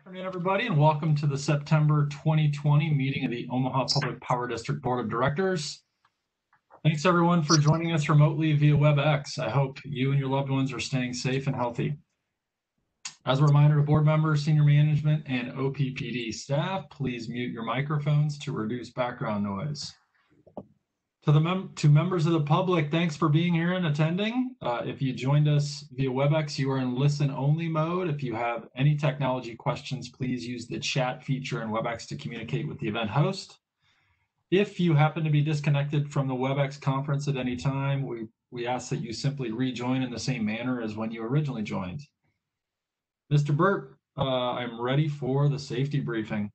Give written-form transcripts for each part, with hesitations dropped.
Afternoon, everybody, and welcome to the September 2020 meeting of the Omaha Public Power District Board of Directors. Thanks, everyone, for joining us remotely via WebEx. I hope you and your loved ones are staying safe and healthy. As a reminder to board members, senior management, and OPPD staff, please mute your microphones to reduce background noise. To members of the public, thanks for being here and attending. If you joined us via WebEx, you are in listen-only mode. If you have any technology questions, please use the chat feature in WebEx to communicate with the event host. If you happen to be disconnected from the WebEx conference at any time, we ask that you simply rejoin in the same manner as when you originally joined. Mr. Burt, I'm ready for the safety briefing.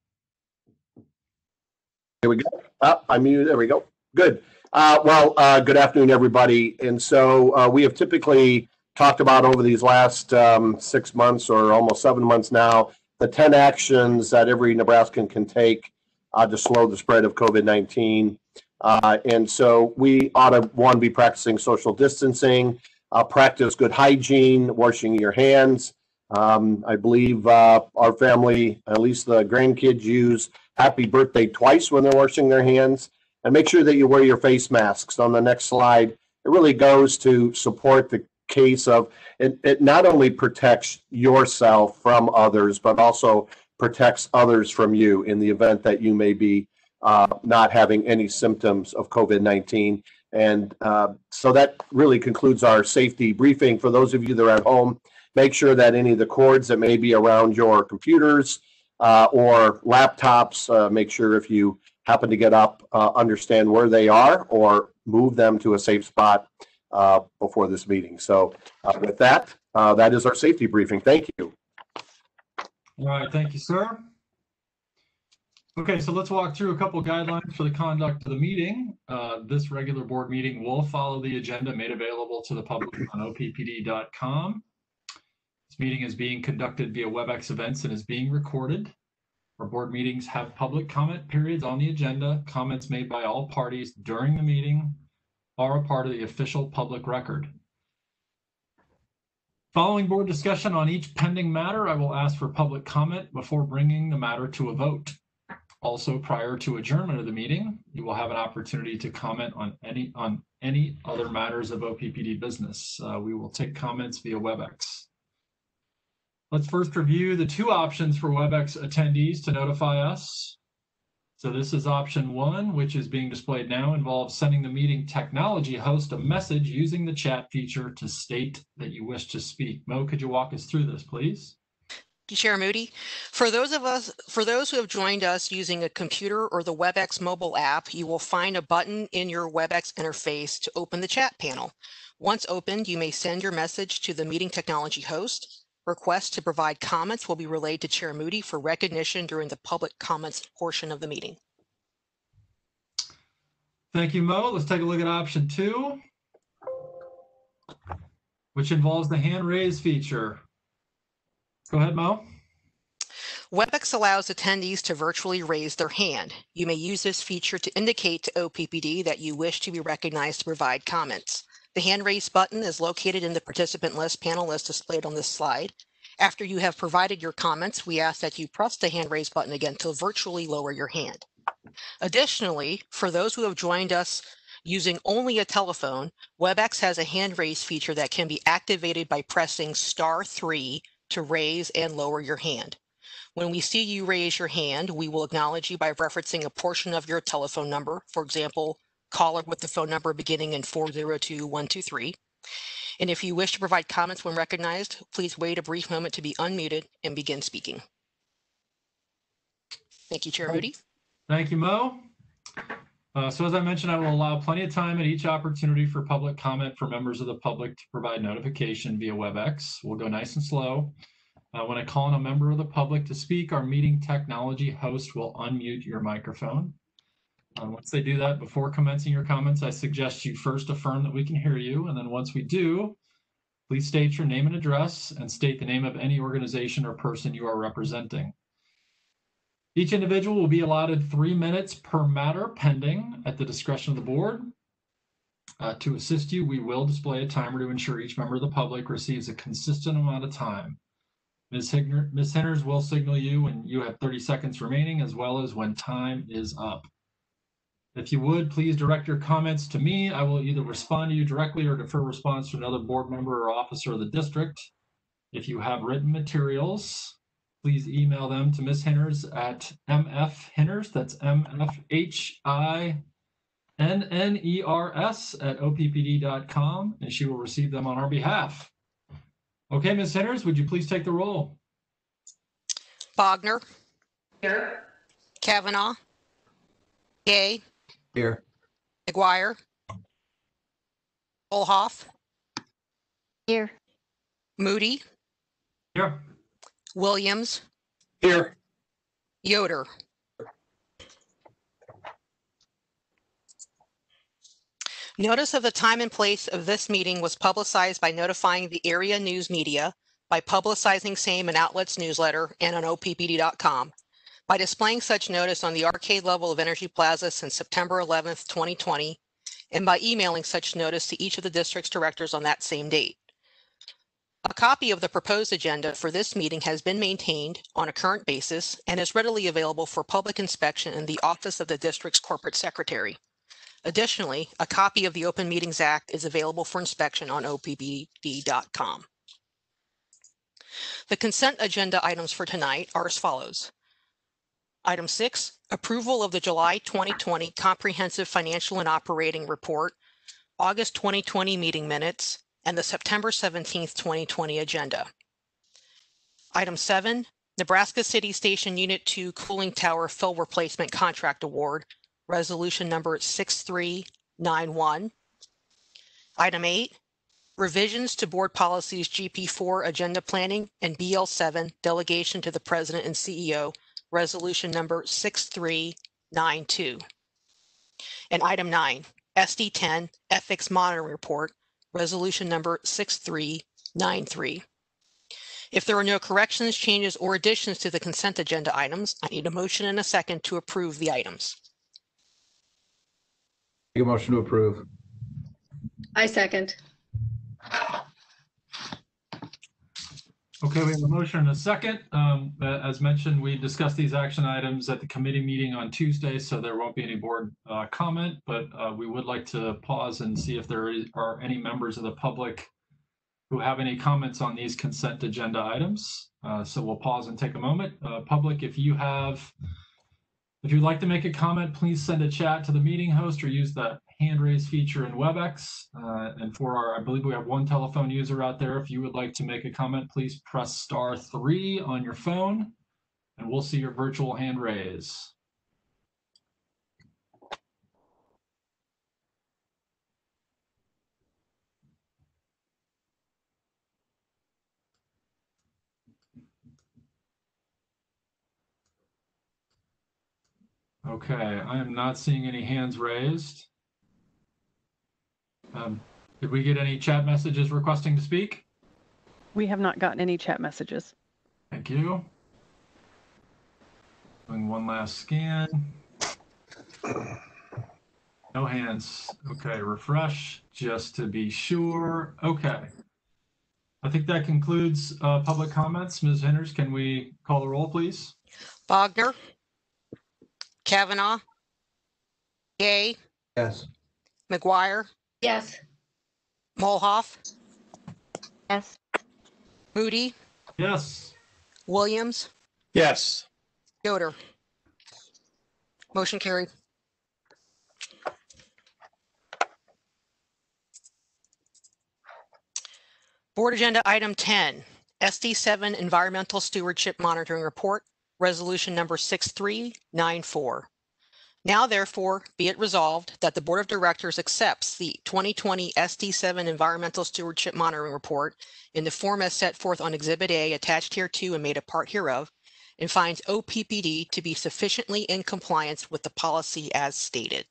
Here we go. I'm muted. There we go. Good. Good afternoon, everybody. And so we have typically talked about over these last 6 months or almost 7 months now, the 10 actions that every Nebraskan can take to slow the spread of COVID-19. And so we ought to, one, be practicing social distancing, practice good hygiene, washing your hands. I believe our family, at least the grandkids, use happy birthday twice when they're washing their hands. And make sure that you wear your face masks. On the next slide, it really goes to support the case of it not only protects yourself from others, but also protects others from you in the event that you may be not having any symptoms of COVID-19. And so that really concludes our safety briefing. For those of you that are at home, make sure that any of the cords that may be around your computers or laptops, make sure if you happen to get up, understand where they are or move them to a safe spot before this meeting. So with that, that is our safety briefing. Thank you. All right, thank you, sir. Okay, so let's walk through a couple of guidelines for the conduct of the meeting. This regular board meeting will follow the agenda made available to the public on OPPD.com. This meeting is being conducted via WebEx events and is being recorded. Our board meetings have public comment periods on the agenda. Comments made by all parties during the meeting are a part of the official public record. Following board discussion on each pending matter, I will ask for public comment before bringing the matter to a vote. Also, prior to adjournment of the meeting, you will have an opportunity to comment on any other matters of OPPD business. We will take comments via WebEx. Let's first review the two options for WebEx attendees to notify us. So this is option one, which is being displayed now, involves sending the meeting technology host a message using the chat feature to state that you wish to speak. Mo, could you walk us through this, please? Chair Moody, for those who have joined us using a computer or the WebEx mobile app, you will find a button in your WebEx interface to open the chat panel. Once opened, you may send your message to the meeting technology host. Requests to provide comments will be relayed to Chair Moody for recognition during the public comments portion of the meeting. Thank you, Mo. Let's take a look at option two, which involves the hand raise feature. Go ahead, Mo. WebEx allows attendees to virtually raise their hand. You may use this feature to indicate to OPPD that you wish to be recognized to provide comments. The hand raise button is located in the participant list panel as displayed on this slide. After you have provided your comments, we ask that you press the hand raise button again to virtually lower your hand. Additionally, for those who have joined us using only a telephone, WebEx has a hand raise feature that can be activated by pressing *3 to raise and lower your hand. When we see you raise your hand, we will acknowledge you by referencing a portion of your telephone number, for example, caller with the phone number beginning in 402123. And if you wish to provide comments when recognized, please wait a brief moment to be unmuted and begin speaking. Thank you, Chair Moody. Thank you, Mo. So as I mentioned, I will allow plenty of time at each opportunity for public comment for members of the public to provide notification via WebEx. We'll go nice and slow. When I call on a member of the public to speak, our meeting technology host will unmute your microphone. Once they do that, before commencing your comments, I suggest you first affirm that we can hear you. And then once we do, please state your name and address and state the name of any organization or person you are representing. Each individual will be allotted 3 minutes per matter pending at the discretion of the board. To assist you, we will display a timer to ensure each member of the public receives a consistent amount of time. Ms. Henners will signal you when you have 30 seconds remaining, as well as when time is up. If you would, please direct your comments to me. I will either respond to you directly or defer response to another board member or officer of the district. If you have written materials, please email them to Ms. Henners at mfhenners, that's mfhinners@oppd.com, and she will receive them on our behalf. Okay, Ms. Henners, would you please take the roll? Bogner, Here. Kavanaugh, Gay, Here. McGuire, Olhoff, Here. Moody, Here. Williams, Here. Yoder. Notice of the time and place of this meeting was publicized by notifying the area news media, by publicizing same in Outlets newsletter and on OPPD.com, by displaying such notice on the arcade level of Energy Plaza since September 11th, 2020, and by emailing such notice to each of the district's directors on that same date. A copy of the proposed agenda for this meeting has been maintained on a current basis and is readily available for public inspection in the office of the district's corporate secretary. Additionally, a copy of the Open Meetings Act is available for inspection on OPPD.com. The consent agenda items for tonight are as follows. Item 6, approval of the July 2020 Comprehensive Financial and Operating Report, August 2020 meeting minutes, and the September 17th, 2020 agenda. Item 7, Nebraska City Station Unit 2 Cooling Tower Fill Replacement Contract Award, Resolution number 6391. Item 8, revisions to board policies GP4 agenda planning and BL7 delegation to the president and CEO, resolution number 6392. And item 9, SD10 ethics monitoring report, resolution number 6393. If there are no corrections, changes, or additions to the consent agenda items, I need a motion and a second to approve the items. Make a motion to approve. I second. Okay, we have a motion and a second. As mentioned, we discussed these action items at the committee meeting on Tuesday, so there won't be any board comment, but we would like to pause and see if there are any members of the public who have any comments on these consent agenda items. So we'll pause and take a moment. Public, if you'd like to make a comment, please send a chat to the meeting host or use the hand raise feature in WebEx. And for I believe we have one telephone user out there. If you would like to make a comment, please press *3 on your phone and we'll see your virtual hand raise. Okay, I am not seeing any hands raised. Did we get any chat messages requesting to speak? We have not gotten any chat messages. Thank you. Doing one last scan. No hands. Okay, refresh just to be sure. Okay. I think that concludes public comments. Ms. Henners, can we call the roll, please? Bogner, Kavanaugh, Gay, Yes. McGuire, Yes. Molhoff, Yes. Moody, Yes. Williams, Yes. Yoder. Motion carried. Board Agenda Item 10, SD7 Environmental Stewardship Monitoring Report, Resolution number 6394. Now therefore be it resolved that the Board of Directors accepts the 2020 SD7 Environmental Stewardship Monitoring Report in the form as set forth on Exhibit A attached hereto and made a part hereof, and finds OPPD to be sufficiently in compliance with the policy as stated.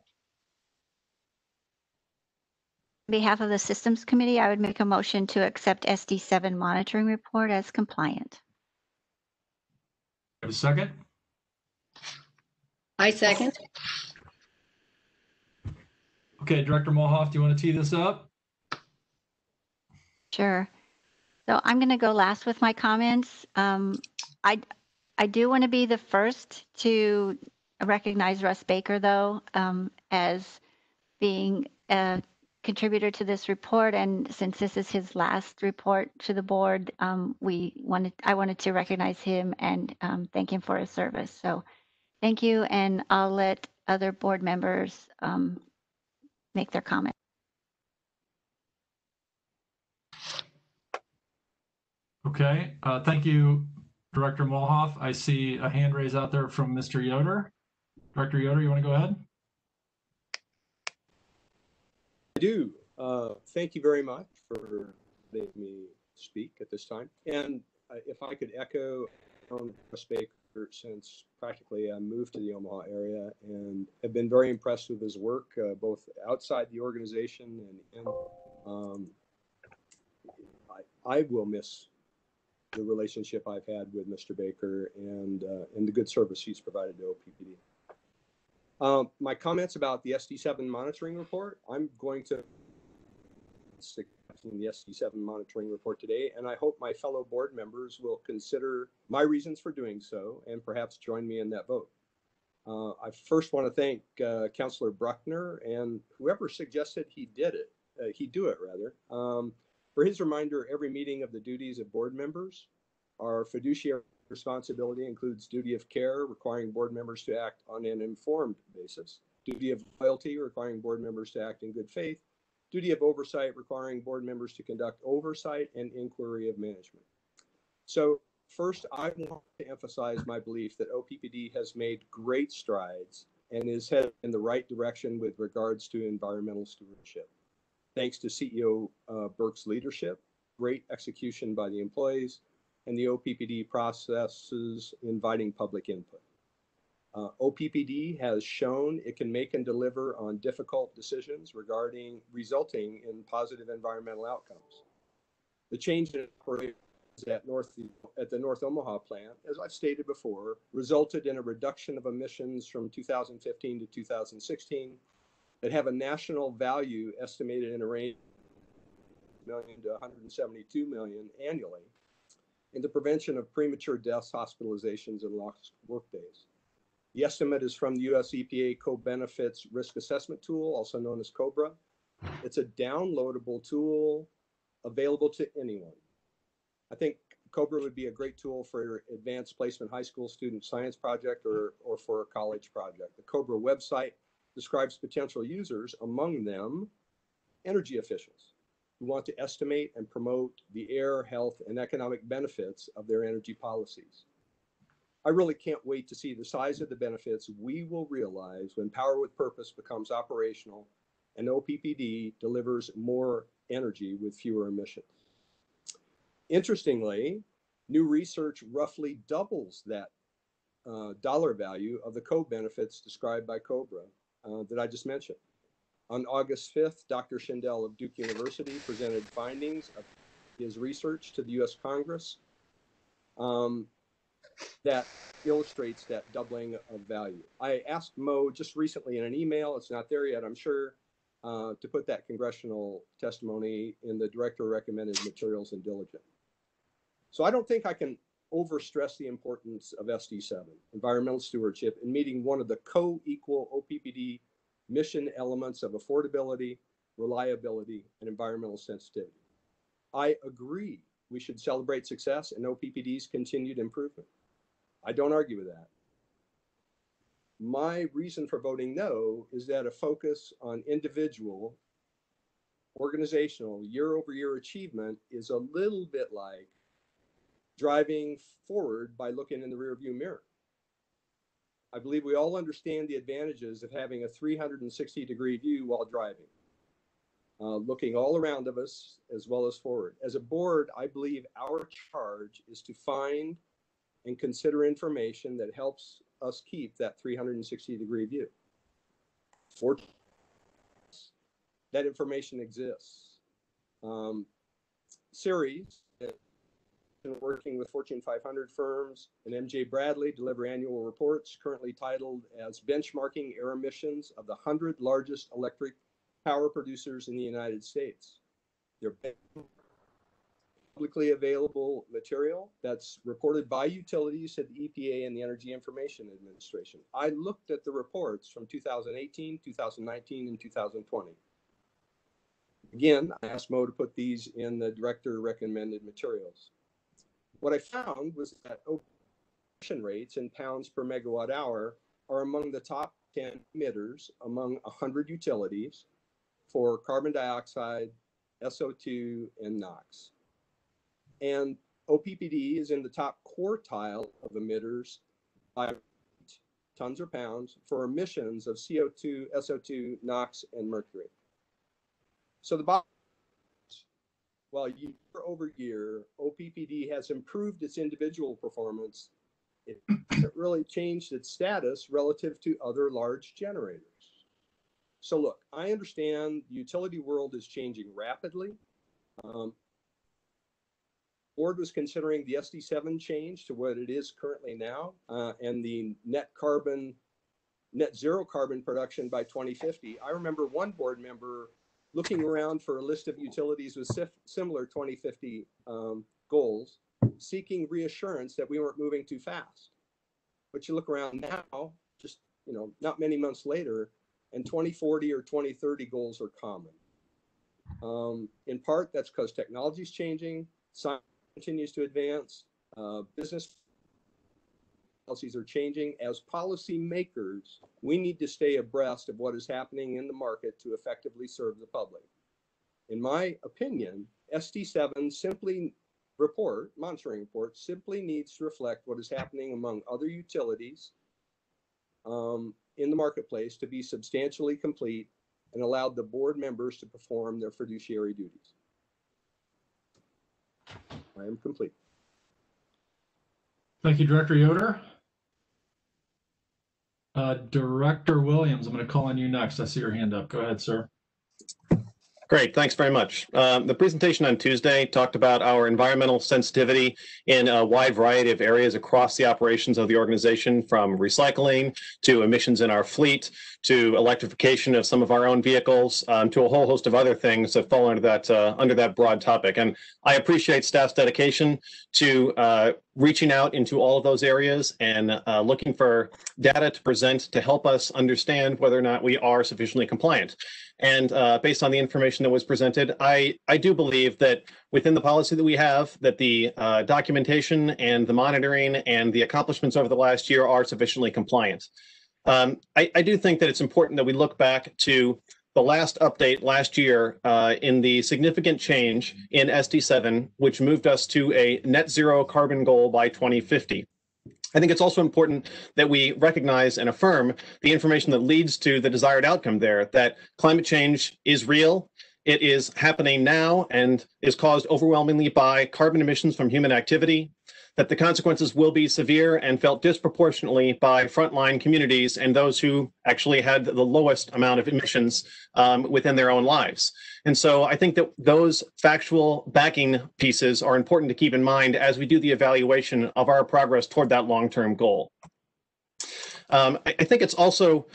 On behalf of the Systems Committee, I would make a motion to accept SD7 monitoring report as compliant. Have a second? I second. Okay, Director Molhoff, do you want to tee this up? Sure. So I'm going to go last with my comments. I do want to be the first to recognize Russ Baker, though, as being a contributor to this report. And since this is his last report to the board, I wanted to recognize him and thank him for his service. So thank you, and I'll let other board members make their comment. Okay, thank you, Director Molhoff. I see a hand raised out there from Mr. Yoder. Director Yoder, you want to go ahead? I do. Thank you very much for letting me speak at this time. And if I could echo Russ Baker, since practically I moved to the Omaha area and have been very impressed with his work, both outside the organization and I will miss the relationship I've had with Mr. Baker and the good service he's provided to OPPD. My comments about the SD7 monitoring report, I'm going to stick in the SD7 monitoring report today, and I hope my fellow board members will consider my reasons for doing so and perhaps join me in that vote. I first want to thank Councillor Bruckner and whoever suggested he do it for his reminder every meeting of the duties of board members. Our fiduciary responsibility includes duty of care, requiring board members to act on an informed basis, duty of loyalty, requiring board members to act in good faith, duty of oversight, requiring board members to conduct oversight and inquiry of management. So first, I want to emphasize my belief that OPPD has made great strides and is headed in the right direction with regards to environmental stewardship. Thanks to CEO Burke's leadership, great execution by the employees, and the OPPD processes inviting public input. OPPD has shown it can make and deliver on difficult decisions resulting in positive environmental outcomes. The change in operations at the North Omaha plant, as I've stated before, resulted in a reduction of emissions from 2015 to 2016 that have a national value estimated in a range of $1 million to $172 million annually in the prevention of premature deaths, hospitalizations, and lost workdays. The estimate is from the US EPA Co-Benefits Risk Assessment Tool, also known as COBRA. It's a downloadable tool available to anyone. I think COBRA would be a great tool for advanced placement high school student science project or for a college project. The COBRA website describes potential users, among them energy officials who want to estimate and promote the air, health, and economic benefits of their energy policies. I really can't wait to see the size of the benefits we will realize when Power with Purpose becomes operational and OPPD delivers more energy with fewer emissions. Interestingly, new research roughly doubles that dollar value of the co-benefits described by COBRA that I just mentioned. On August 5th, Dr. Schindel of Duke University presented findings of his research to the US Congress that illustrates that doubling of value. I asked Mo just recently in an email, it's not there yet, I'm sure, to put that congressional testimony in the director recommended materials and diligent. So I don't think I can overstress the importance of SD7, environmental stewardship, in meeting one of the co-equal OPPD mission elements of affordability, reliability, and environmental sensitivity. I agree we should celebrate success and OPPD's continued improvement. I don't argue with that. My reason for voting no is that a focus on individual, organizational, year-over-year achievement is a little bit like driving forward by looking in the rearview mirror. I believe we all understand the advantages of having a 360-degree view while driving, looking all around of us as well as forward. As a board, I believe our charge is to find and consider information that helps us keep that 360-degree view. Fortunately, that information exists. Series, working with Fortune 500 firms and MJ Bradley, deliver annual reports currently titled as Benchmarking Air Emissions of the 100 Largest Electric Power Producers in the United States. publicly available material that's reported by utilities to the EPA and the Energy Information Administration. I looked at the reports from 2018, 2019, and 2020. Again, I asked Mo to put these in the director recommended materials. What I found was that emission rates in pounds per megawatt hour are among the top 10 emitters among 100 utilities for carbon dioxide, SO2, and NOx. And OPPD is in the top quartile of emitters by tons or pounds for emissions of CO2, SO2, NOx, and mercury. So the bottom line, while year over year, OPPD has improved its individual performance, it hasn't really changed its status relative to other large generators. So look, I understand the utility world is changing rapidly. Board was considering the SD7 change to what it is currently now, and the net zero carbon production by 2050. I remember one board member looking around for a list of utilities with similar 2050 goals, seeking reassurance that we weren't moving too fast. But you look around now, just not many months later, and 2040 or 2030 goals are common. In part, that's because technology is changing, science continues to advance, business policies are changing. As policy makers, we need to stay abreast of what is happening in the market to effectively serve the public. In my opinion, SD7 monitoring report simply needs to reflect what is happening among other utilities in the marketplace to be substantially complete and allowed the board members to perform their fiduciary duties. I am complete. Thank you, Director Yoder. Director Williams, I'm going to call on you next. I see your hand up. Go ahead, sir. Great, thanks very much. The presentation on Tuesday talked about our environmental sensitivity in a wide variety of areas across the operations of the organization, from recycling to emissions in our fleet to electrification of some of our own vehicles, to a whole host of other things that fall under that broad topic. And I appreciate staff's dedication to reaching out into all of those areas and looking for data to present to help us understand whether or not we are sufficiently compliant. And based on the information that was presented, I do believe that within the policy that we have, that the documentation and the monitoring and the accomplishments over the last year are sufficiently compliant. I do think that it's important that we look back to the last update last year in the significant change in SD7, which moved us to a net zero carbon goal by 2050. I think it's also important that we recognize and affirm the information that leads to the desired outcome there, that climate change is real, it is happening now, and is caused overwhelmingly by carbon emissions from human activity, that the consequences will be severe and felt disproportionately by frontline communities and those who actually had the lowest amount of emissions within their own lives. And so I think that those factual backing pieces are important to keep in mind as we do the evaluation of our progress toward that long-term goal. I think it's also,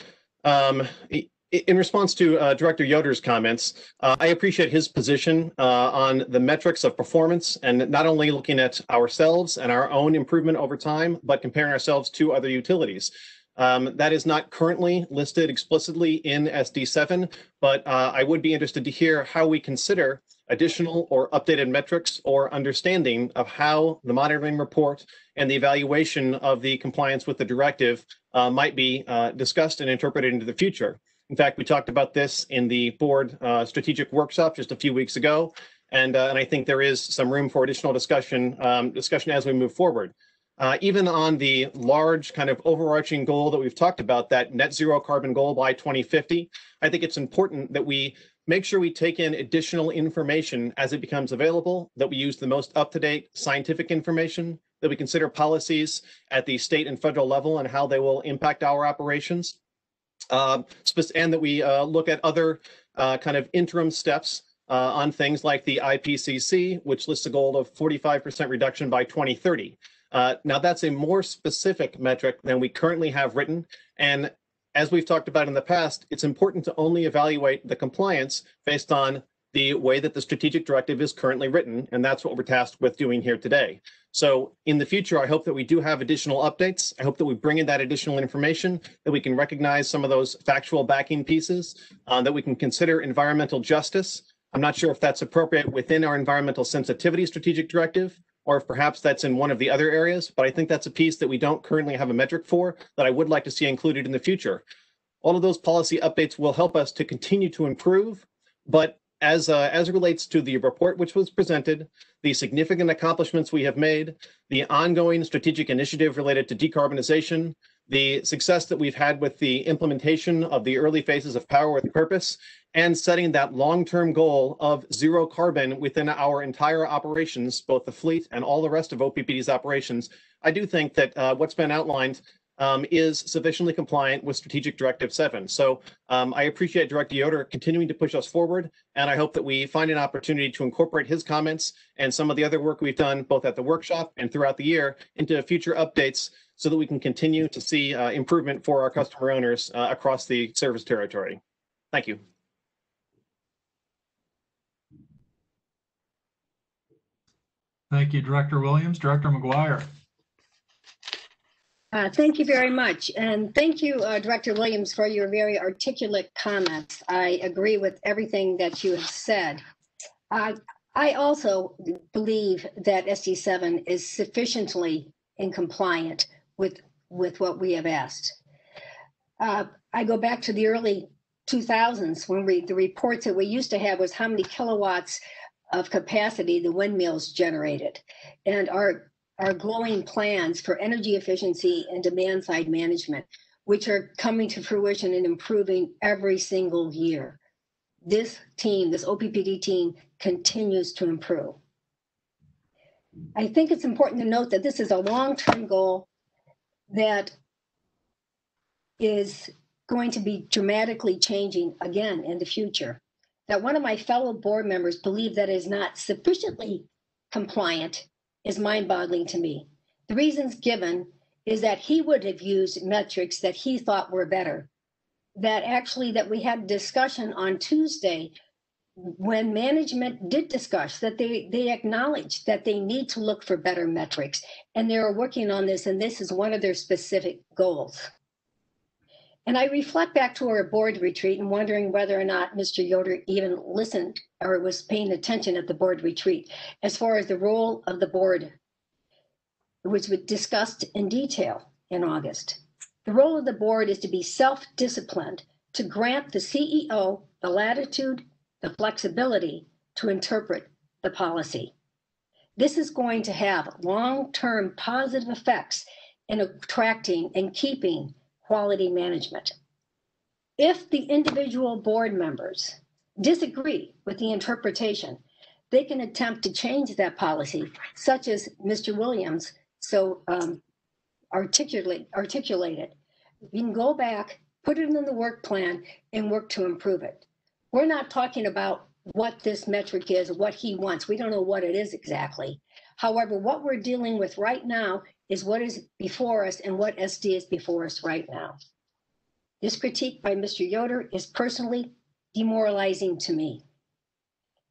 in response to Director Yoder's comments, I appreciate his position on the metrics of performance, and not only looking at ourselves and our own improvement over time, but comparing ourselves to other utilities. That is not currently listed explicitly in SD7, but I would be interested to hear how we consider additional or updated metrics or understanding of how the monitoring report and the evaluation of the compliance with the directive might be discussed and interpreted into the future. In fact, we talked about this in the board strategic workshop just a few weeks ago, and I think there is some room for additional discussion as we move forward. Even on the large kind of overarching goal that we've talked about, that net zero carbon goal by 2050, I think it's important that we make sure we take in additional information as it becomes available, that we use the most up-to-date scientific information, that we consider policies at the state and federal level and how they will impact our operations, and that we look at other kind of interim steps on things like the IPCC, which lists a goal of 45% reduction by 2030. Now, that's a more specific metric than we currently have written. And as we've talked about in the past, it's important to only evaluate the compliance based on the way that the strategic directive is currently written, and that's what we're tasked with doing here today. So in the future, I hope that we do have additional updates. I hope that we bring in that additional information, that we can recognize some of those factual backing pieces, that we can consider environmental justice. I'm not sure if that's appropriate within our environmental sensitivity strategic directive, or if perhaps that's in one of the other areas, but I think that's a piece that we don't currently have a metric for that I would like to see included in the future. All of those policy updates will help us to continue to improve, but as it relates to the report which was presented, the significant accomplishments we have made, the ongoing strategic initiative related to decarbonization, the success that we've had with the implementation of the early phases of Power with Purpose, and setting that long-term goal of zero carbon within our entire operations, both the fleet and all the rest of OPPD's operations, I do think that what's been outlined is sufficiently compliant with Strategic Directive 7. So I appreciate Director Yoder continuing to push us forward, and I hope that we find an opportunity to incorporate his comments and some of the other work we've done both at the workshop and throughout the year into future updates so that we can continue to see improvement for our customer owners across the service territory. Thank you. Thank you, Director Williams. Director McGuire. Thank you very much. And thank you, Director Williams, for your very articulate comments. I agree with everything that you have said. I also believe that SD7 is sufficiently in compliant with what we have asked. I go back to the early 2000s when the reports that we used to have was how many kilowatts of capacity the windmills generated. And our glowing plans for energy efficiency and demand side management, which are coming to fruition and improving every single year. This team, this OPPD team, continues to improve. I think it's important to note that this is a long-term goal that is going to be dramatically changing again in the future. That one of my fellow board members believe that is not sufficiently compliant is mind-boggling to me. The reasons given is that he would have used metrics that he thought were better. That we had a discussion on Tuesday when management did discuss that they acknowledged that they need to look for better metrics, and they're working on this, and this is one of their specific goals. And I reflect back to our board retreat and wondering whether or not Mr. Yoder even listened or was paying attention at the board retreat as far as the role of the board, which was discussed in detail in August. The role of the board is to be self-disciplined, to grant the CEO the latitude, the flexibility to interpret the policy. This is going to have long-term positive effects in attracting and keeping quality management. If the individual board members disagree with the interpretation, they can attempt to change that policy, such as Mr. Williams so articulated. You can go back, put it in the work plan, and work to improve it. We're not talking about what this metric is, what he wants. We don't know what it is exactly. However, what we're dealing with right now is what is before us and what SD is before us right now. This critique by Mr. Yoder is personally demoralizing to me.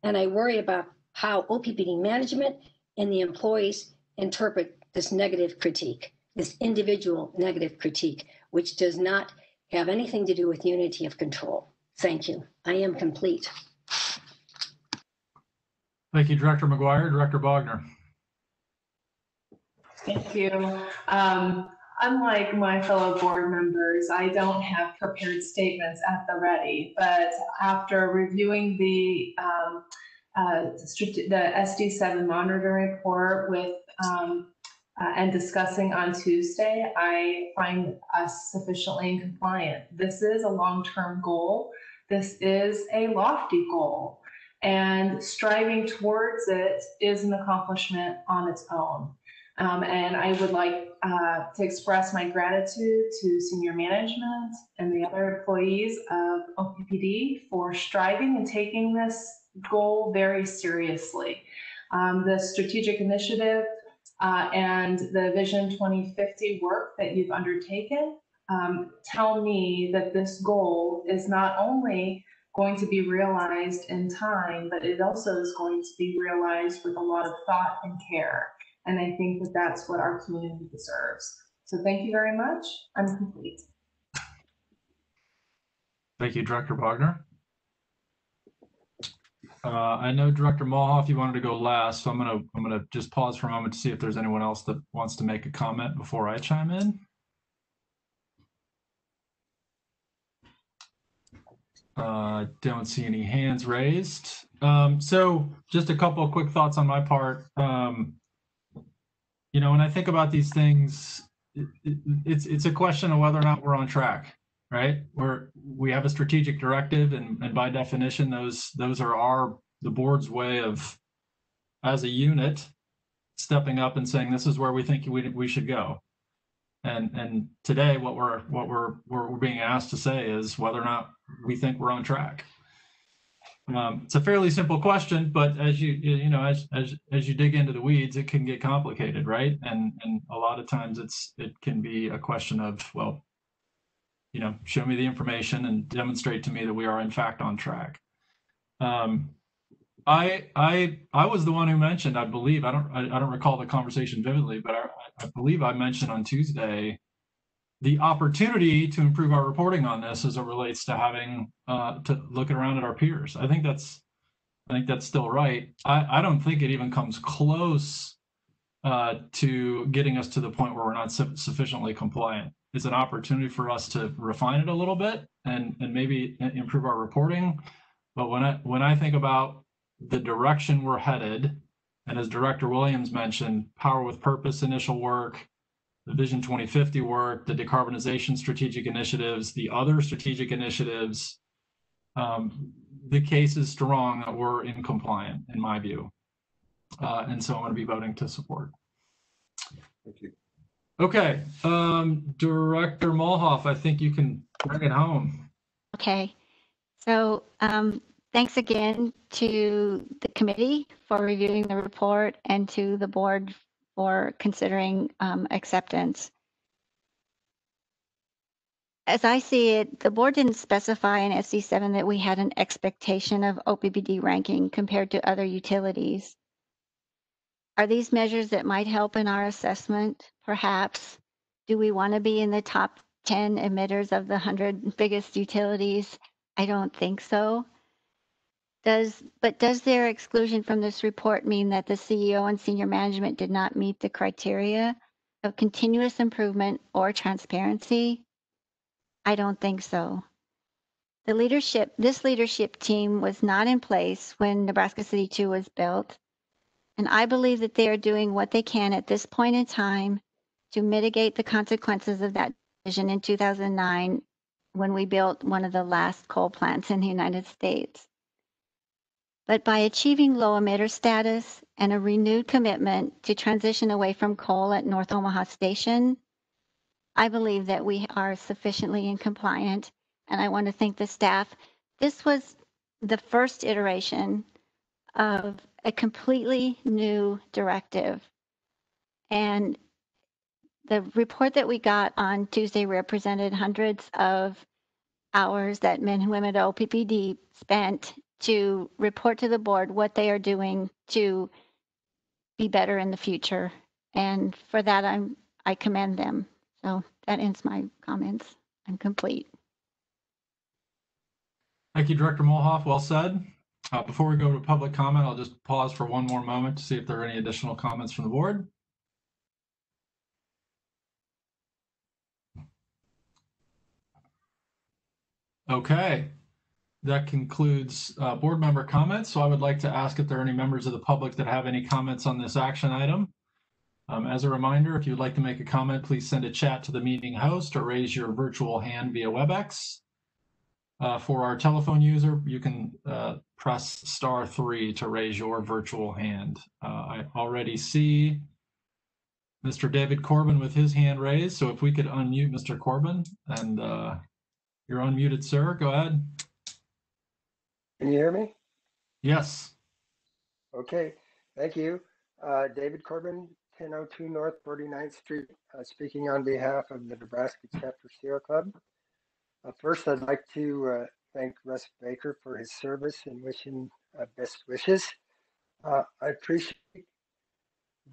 And I worry about how OPPD management and the employees interpret this negative critique, this individual negative critique, which does not have anything to do with unity of control. Thank you. I am complete. Thank you, Director McGuire. Director Bogner. Thank you. Unlike my fellow board members, I don't have prepared statements at the ready, but after reviewing the SD7 monitoring report with and discussing on Tuesday, I find us sufficiently compliant. This is a long-term goal. This is a lofty goal, and striving towards it is an accomplishment on its own. And I would like to express my gratitude to senior management and the other employees of OPPD for striving and taking this goal very seriously. The strategic initiative and the Vision 2050 work that you've undertaken tell me that this goal is not only going to be realized in time, but it also is going to be realized with a lot of thought and care. And I think that that's what our community deserves. So thank you very much. I'm complete. Thank you, Director Wagner. I know Director Mulhoff, you wanted to go last, so I'm gonna just pause for a moment to see if there's anyone else that wants to make a comment before I chime in. Don't see any hands raised. So just a couple of quick thoughts on my part. You know, when I think about these things, it's a question of whether or not we're on track, right? We have a strategic directive, and by definition, those are the board's way of, as a unit, stepping up and saying this is where we think we should go. And today, what we're being asked to say is whether or not we think we're on track. It's a fairly simple question, but as you know, as you dig into the weeds, it can get complicated, right? And a lot of times it can be a question of, well, you know, show me the information and demonstrate to me that we are in fact on track. I was the one who mentioned, I believe, I don't recall the conversation vividly, but I believe I mentioned on Tuesday the opportunity to improve our reporting on this as it relates to having to look around at our peers. I think that's still right. I don't think it even comes close to getting us to the point where we're not sufficiently compliant. It's an opportunity for us to refine it a little bit and maybe improve our reporting. But when I think about the direction we're headed, and as Director Williams mentioned, Power with Purpose initial work, the Vision 2050 work, the decarbonization strategic initiatives, the other strategic initiatives, the case is strong that we're in compliant, in my view. And so I'm going to be voting to support. Thank you. Okay, Director Mulhoff, I think you can bring it home. Okay, so thanks again to the committee for reviewing the report and to the board for considering acceptance. As I see it, the board didn't specify in SD7 that we had an expectation of OPPD ranking compared to other utilities. Are these measures that might help in our assessment? Perhaps. Do we want to be in the top 10 emitters of the 100 biggest utilities? I don't think so. But does their exclusion from this report mean that the CEO and senior management did not meet the criteria of continuous improvement or transparency? I don't think so. This leadership team was not in place when Nebraska City 2 was built. And I believe that they are doing what they can at this point in time to mitigate the consequences of that decision in 2009 when we built one of the last coal plants in the United States. But by achieving low emitter status and a renewed commitment to transition away from coal at North Omaha Station, I believe that we are sufficiently in compliant, and I want to thank the staff. This was the first iteration of a completely new directive. And the report that we got on Tuesday represented hundreds of hours that men and women at OPPD spent to report to the board what they are doing to be better in the future. And for that, I commend them. So that ends my comments. I'm complete. Thank you, Director Mulhoff. Well said. Before we go to public comment, I'll just pause for one more moment to see if there are any additional comments from the board. Okay, that concludes board member comments. So I would like to ask if there are any members of the public that have any comments on this action item. As a reminder, if you'd like to make a comment, please send a chat to the meeting host or raise your virtual hand via WebEx. For our telephone user, you can press *3 to raise your virtual hand. I already see Mr. David Corbin with his hand raised. So if we could unmute Mr. Corbin, and you're unmuted, sir. Go ahead. Can you hear me? Yes. Okay, thank you. David Corbin, 1002 North 49th Street, speaking on behalf of the Nebraska Chapter Sierra Club. First, I'd like to thank Russ Baker for his service and wish him best wishes. I appreciate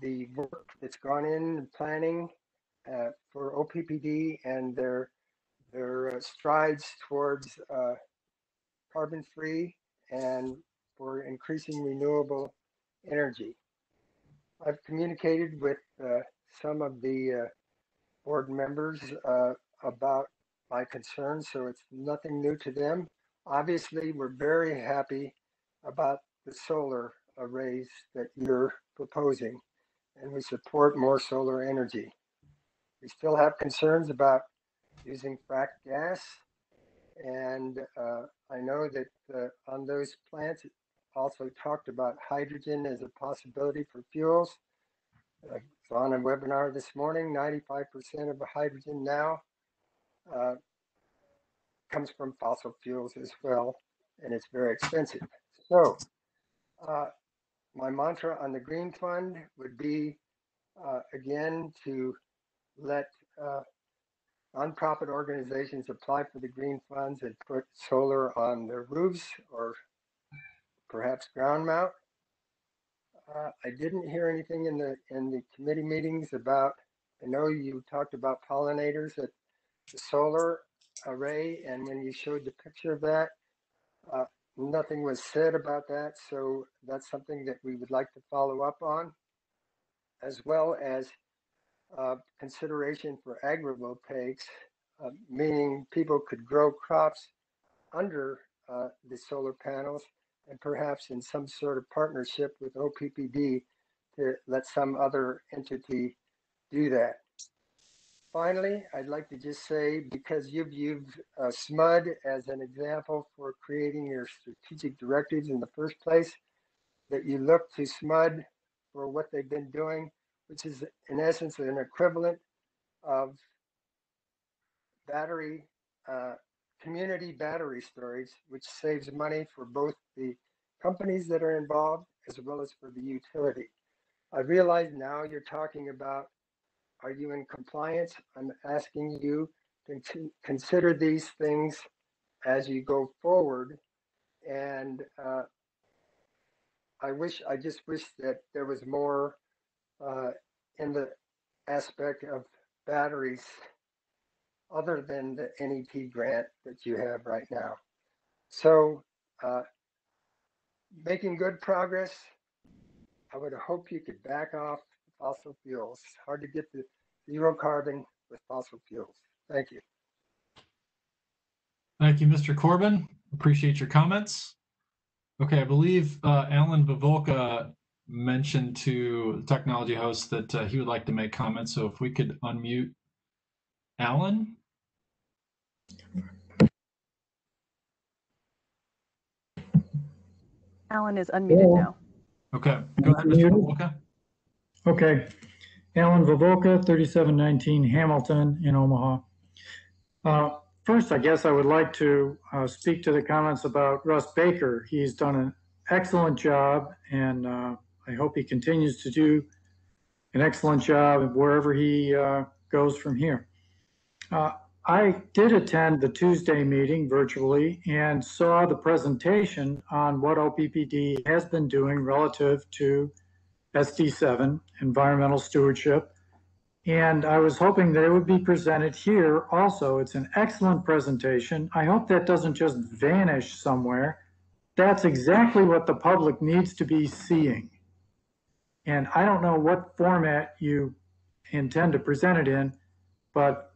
the work that's gone in planning for OPPD and their strides towards carbon-free and for increasing renewable energy. I've communicated with some of the board members about my concerns, so it's nothing new to them. Obviously, we're very happy about the solar arrays that you're proposing, and we support more solar energy. We still have concerns about using fracked gas, and I know that on those plants, it also talked about hydrogen as a possibility for fuels. I was on a webinar this morning. 95% of the hydrogen now comes from fossil fuels as well, and it's very expensive. So my mantra on the Green Fund would be, again, to let nonprofit organizations apply for the green funds and put solar on their roofs or perhaps ground mount. I didn't hear anything in the committee meetings about, I know you talked about pollinators at the solar array, and when you showed the picture of that, nothing was said about that. So that's something that we would like to follow up on, as well as consideration for agrivoltaics, meaning people could grow crops under the solar panels and perhaps in some sort of partnership with OPPD to let some other entity do that. Finally, I'd like to just say, because you've used SMUD as an example for creating your strategic directives in the first place, that you look to SMUD for what they've been doing, which is in essence an equivalent of battery, community battery storage, which saves money for both the companies that are involved as well as for the utility. I realize now you're talking about, are you in compliance? I'm asking you to consider these things as you go forward. And I just wish that there was more in the aspect of batteries other than the NET grant that you have right now. So making good progress. I would hope you could back off fossil fuels. It's hard to get to zero carbon with fossil fuels. Thank you. Thank you, Mr. Corbin. Appreciate your comments. Okay, I believe Alan Vivolka mentioned to the technology host that he would like to make comments. So if we could unmute Alan. Alan is unmuted now. Okay, go ahead, Mr. Vivolka. Okay, Alan Vivolka, 3719 Hamilton in Omaha. First, I guess I would like to speak to the comments about Russ Baker. He's done an excellent job, and I hope he continues to do an excellent job wherever he goes from here. I did attend the Tuesday meeting virtually and saw the presentation on what OPPD has been doing relative to SD7, environmental stewardship. And I was hoping that it would be presented here also. It's an excellent presentation. I hope that doesn't just vanish somewhere. That's exactly what the public needs to be seeing. And I don't know what format you intend to present it in, but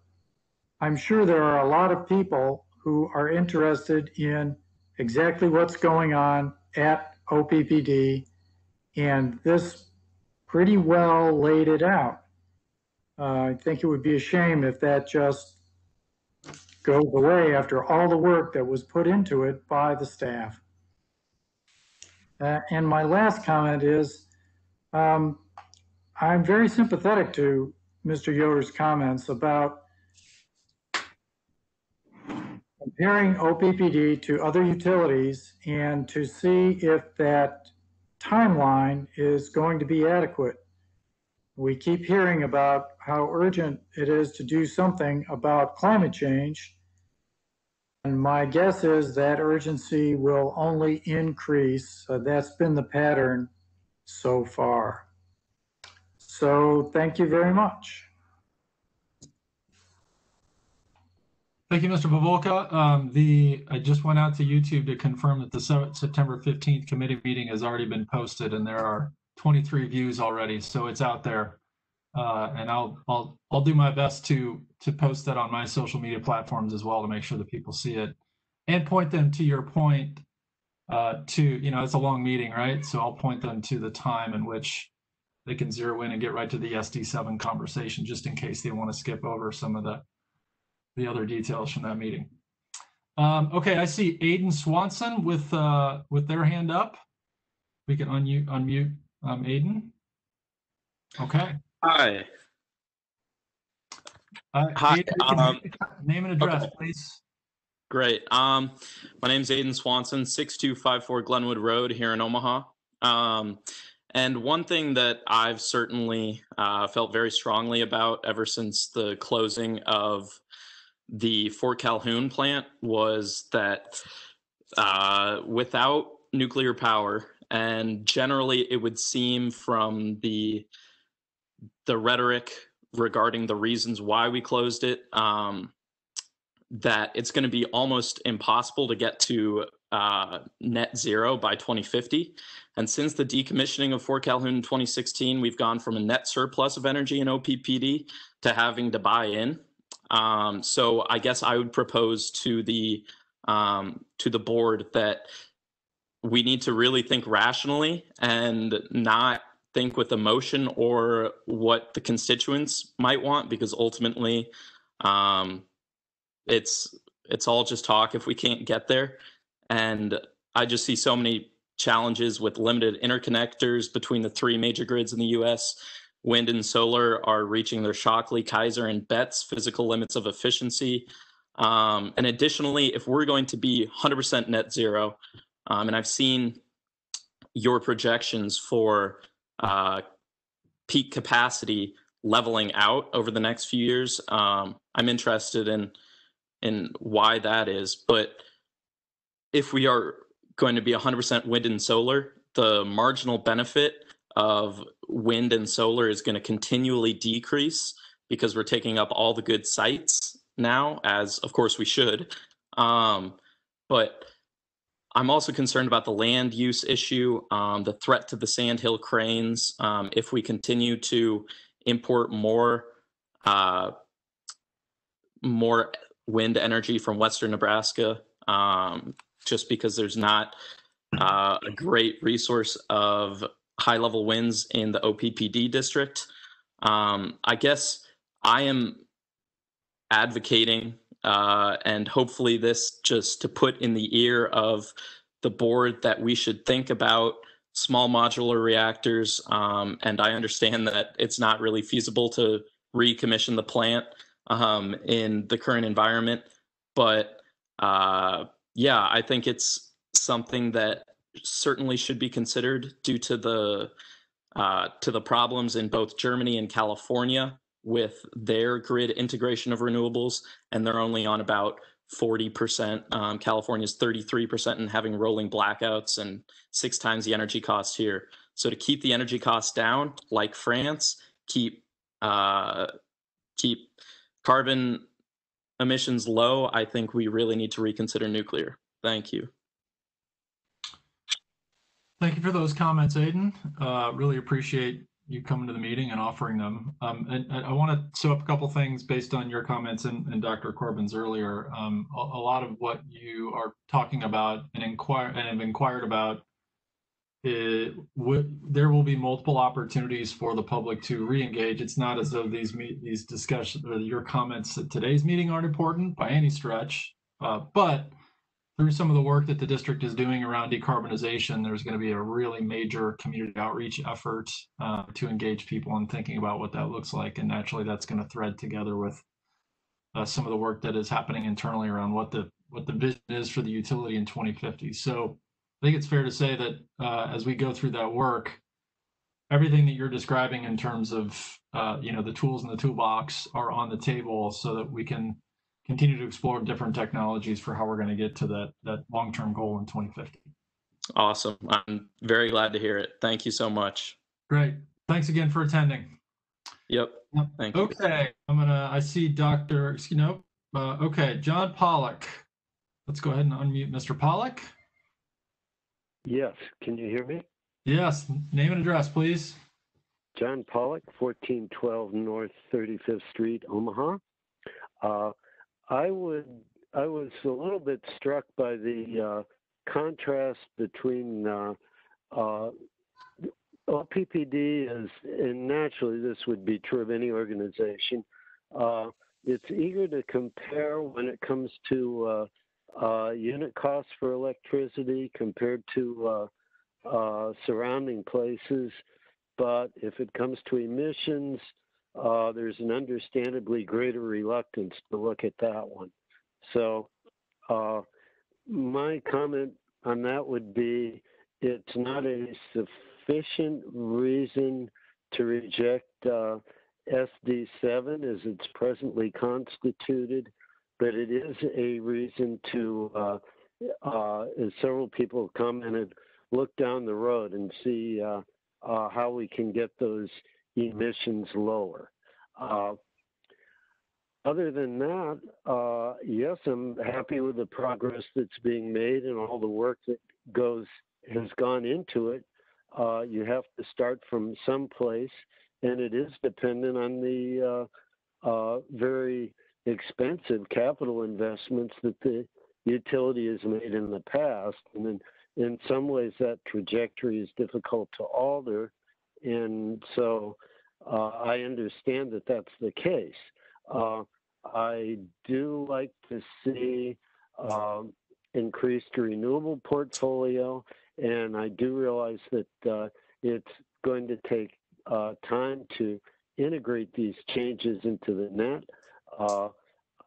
I'm sure there are a lot of people who are interested in exactly what's going on at OPPD, and this pretty well laid it out. I think it would be a shame if that just goes away after all the work that was put into it by the staff. And my last comment is, I'm very sympathetic to Mr. Yoder's comments about comparing OPPD to other utilities and to see if that timeline is going to be adequate. We keep hearing about how urgent it is to do something about climate change. my guess is that urgency will only increase. That's been the pattern so far. So thank you very much. Thank you, Mr. Pavolka. I just went out to YouTube to confirm that the September 15th committee meeting has already been posted, and there are 23 views already, so it's out there. And I'll do my best to post that on my social media platforms as well to make sure that people see it, and point them to your point. It's a long meeting, right? So I'll point them to the time in which they can zero in and get right to the SD7 conversation, just in case they want to skip over some of the other details from that meeting. Okay, I see Aiden Swanson with their hand up. We can unmute Aiden. Okay. Hi. Hi. Aiden, name and address, okay, please. Great. My name's Aiden Swanson, 6254 Glenwood Road here in Omaha. And one thing that I've certainly felt very strongly about ever since the closing of the Fort Calhoun plant was that without nuclear power, and generally it would seem from the rhetoric regarding the reasons why we closed it, that it's going to be almost impossible to get to net zero by 2050. And since the decommissioning of Fort Calhoun in 2016, we've gone from a net surplus of energy in OPPD to having to buy in. So I guess I would propose to the board that we need to really think rationally and not think with emotion or what the constituents might want, because ultimately it's all just talk if we can't get there. And I just see so many challenges with limited interconnectors between the three major grids in the US. Wind and solar are reaching their Shockley, Kaiser, and Betts physical limits of efficiency. And additionally, if we're going to be 100% net zero, and I've seen your projections for peak capacity leveling out over the next few years, I'm interested in why that is. But if we are going to be 100% wind and solar, the marginal benefit of wind and solar is going to continually decrease because we're taking up all the good sites now, as of course we should. But I'm also concerned about the land use issue, the threat to the sandhill cranes. If we continue to import more wind energy from Western Nebraska, just because there's not a great resource of high-level winds in the OPPD district. I guess I am advocating, and hopefully this just to put in the ear of the board, that we should think about small modular reactors. And I understand that it's not really feasible to recommission the plant in the current environment. But yeah, I think it's something that certainly should be considered due to the problems in both Germany and California with their grid integration of renewables, and they're only on about 40%. California's 33% and having rolling blackouts and 6 times the energy cost here. So to keep the energy costs down, like France, keep carbon emissions low, I think we really need to reconsider nuclear. Thank you. Thank you for those comments, Aiden. Really appreciate you coming to the meeting and offering them. And I want to sew up a couple things based on your comments and Dr. Corbin's earlier. A lot of what you are talking about and have inquired about, there will be multiple opportunities for the public to re-engage. It's not as though these discussions or your comments at today's meeting aren't important by any stretch, but through some of the work that the district is doing around decarbonization, there's going to be a really major community outreach effort to engage people in thinking about what that looks like. And naturally, that's going to thread together with some of the work that is happening internally around what the vision is for the utility in 2050. So I think it's fair to say that as we go through that work, everything that you're describing in terms of the tools in the toolbox are on the table so that we can continue to explore different technologies for how we're going to get to that long-term goal in 2050. Awesome. I'm very glad to hear it. Thank you so much. Great. Thanks again for attending. Yep. Thank you. Okay. I see okay. John Pollock. Let's go ahead and unmute Mr. Pollock. Yes. Can you hear me? Yes. Name and address, please. John Pollock, 1412 North 35th Street, Omaha. I was a little bit struck by the contrast between OPPD and naturally this would be true of any organization. It's eager to compare when it comes to unit costs for electricity compared to surrounding places. But if it comes to emissions, there's an understandably greater reluctance to look at that one. So my comment on that would be it's not a sufficient reason to reject SD7 as it's presently constituted, but it is a reason to, as several people have commented, look down the road and see how we can get those emissions lower. Other than that, yes, I'm happy with the progress that's being made and all the work that has gone into it. You have to start from someplace, and it is dependent on the very expensive capital investments that the utility has made in the past. And then in some ways that trajectory is difficult to alter. And so I understand that that's the case. I do like to see increased renewable portfolio, and I do realize that it's going to take time to integrate these changes into the net.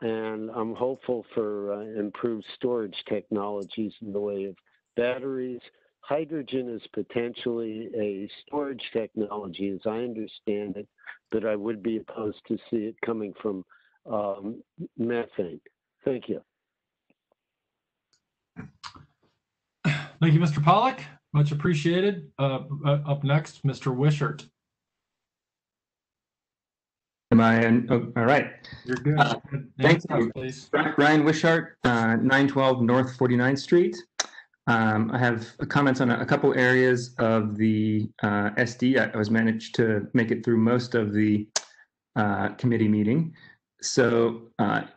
And I'm hopeful for improved storage technologies in the way of batteries. Hydrogen is potentially a storage technology, as I understand it, but I would be opposed to see it coming from methane. Thank you. Thank you, Mr. Pollock. Much appreciated. Up next, Mr. Wishart. Am I in? Oh, all right. You're good. Thank you. Please. Brian Wishart, 912 North 49th Street. I have comments on a couple areas of the SD. I was managed to make it through most of the committee meeting. So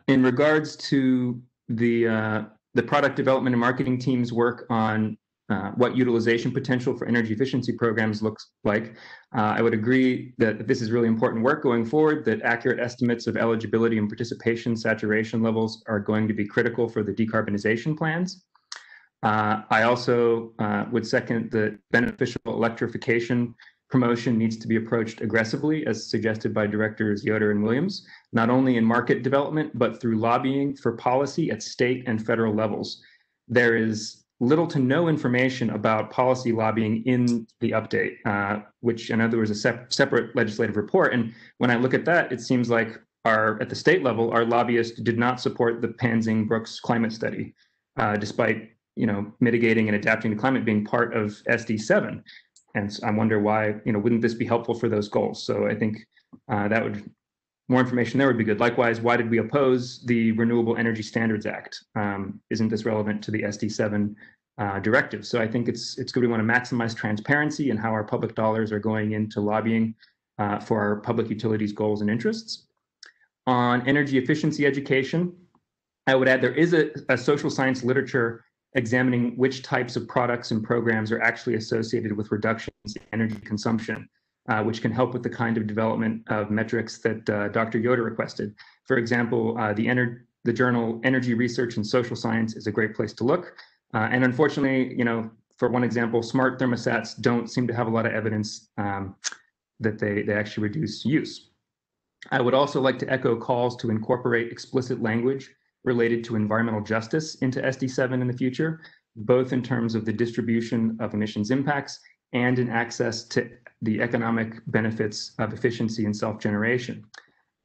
in regards to the product development and marketing team's work on what utilization potential for energy efficiency programs looks like, I would agree that this is really important work going forward, that accurate estimates of eligibility and participation saturation levels are going to be critical for the decarbonization plans. I also would second that beneficial electrification promotion needs to be approached aggressively, as suggested by Directors Yoder and Williams, not only in market development, but through lobbying for policy at state and federal levels. There is little to no information about policy lobbying in the update, which I know there was a separate legislative report. And when I look at that, it seems like at the state level, our lobbyists did not support the Pansing-Brooks climate study, despite mitigating and adapting to climate being part of SD7. And I wonder why, wouldn't this be helpful for those goals? So I think more information there would be good. Likewise, why did we oppose the Renewable Energy Standards Act? Isn't this relevant to the SD7 directive? So I think it's good. We want to maximize transparency in how our public dollars are going into lobbying for our public utilities goals and interests. On energy efficiency education, I would add there is a social science literature examining which types of products and programs are actually associated with reductions in energy consumption, which can help with the kind of development of metrics that Dr. Yoder requested. For example, the journal Energy Research and Social Science is a great place to look. And unfortunately, for one example, smart thermostats don't seem to have a lot of evidence that they actually reduce use. I would also like to echo calls to incorporate explicit language related to environmental justice into SD7 in the future, both in terms of the distribution of emissions impacts and in access to the economic benefits of efficiency and self-generation.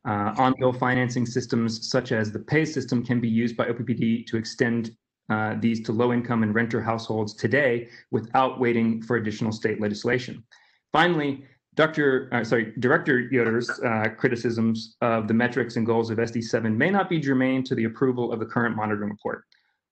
On-bill financing systems such as the pay system can be used by OPPD to extend these to low-income and renter households today without waiting for additional state legislation. Finally, Director Yoder's criticisms of the metrics and goals of SD7 may not be germane to the approval of the current monitoring report.